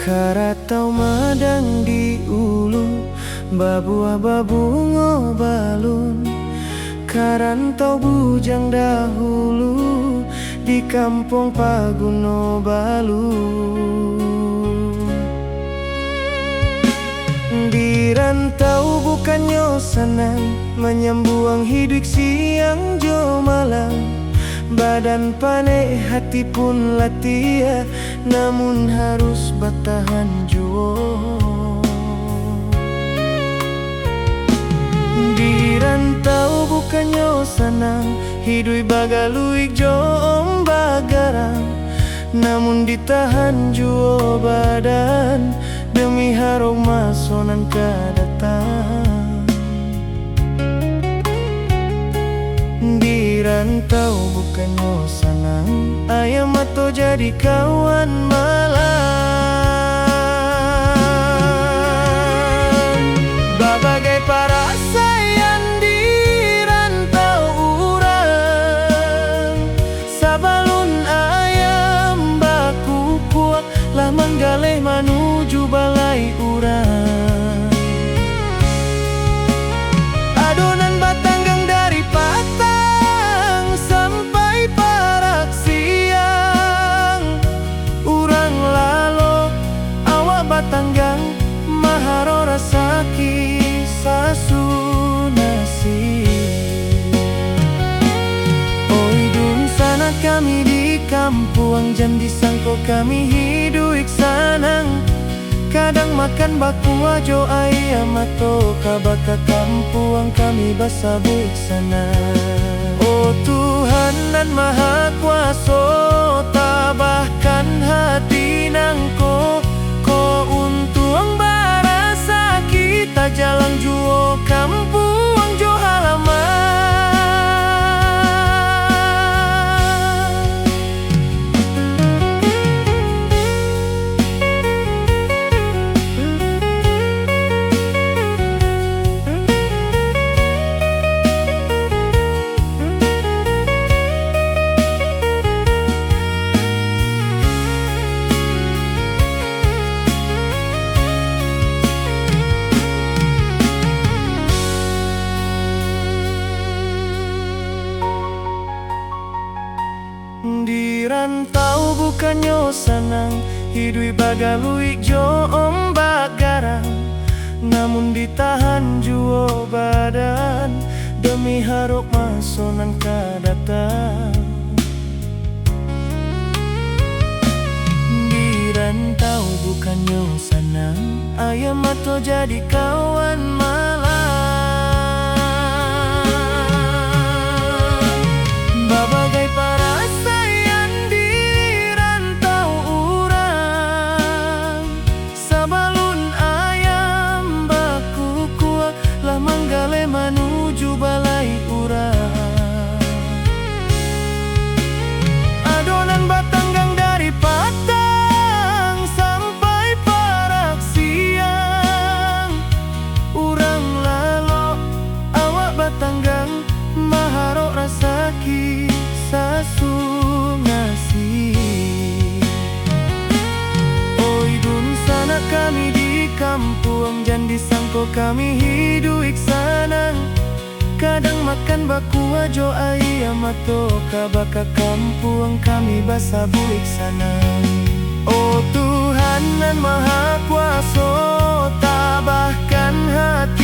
Karatau madang di ulu, babu ngobalun. Karantau bujang dahulu di kampung Paguno Balu. Di rantau bukannya senang, menyambuang hidup siang jo malam. Badan panik, hati pun latih, namun harus bertahan jua. Di rantau bukannya senang, hidup bagaluik jo ombak garang. Namun ditahan jua badan, demi harap masonan kadatang. Di rantau bukannya senang, ayam atau jadi kawan malam. Bagai para sayang di rantau urang, sabalun ayam baku kuat lah menggalih menuju balai urang. Adonan batanggang dari patang sampai parak siang. Urang lalo awak batanggang maharo rasa kisah sunasi. Oi dun sana kami di kampung, jam disangko kami hidup sanang. Kadang makan baku ajo ayam atau kabaka kampung kami basabuik sana. Oh Tuhan nan maha kuasa, tabahkan hati nangko. Ko untung barasa kita jalan juo kampung jo halaman. Di rantau bukannya senang, hidup bagaluik jo ombak garang. Namun ditahan jua badan, demi harap masonan kadatang. Di rantau bukannya senang, ayam atau jadi kawan malam. Bagai para menuju balai urang. Adonan batanggang dari patang sampai parak siang. Urang lalo awak batanggang maharo rasa kisah sunasi. Oi dun sana kami di kampung, jan disangko kami hidup sanang. Kadang makan baku ajo ayam atau kabaka kampung kami basabuik sanang. Oh Tuhan nan maha kuasa, tabahkan hati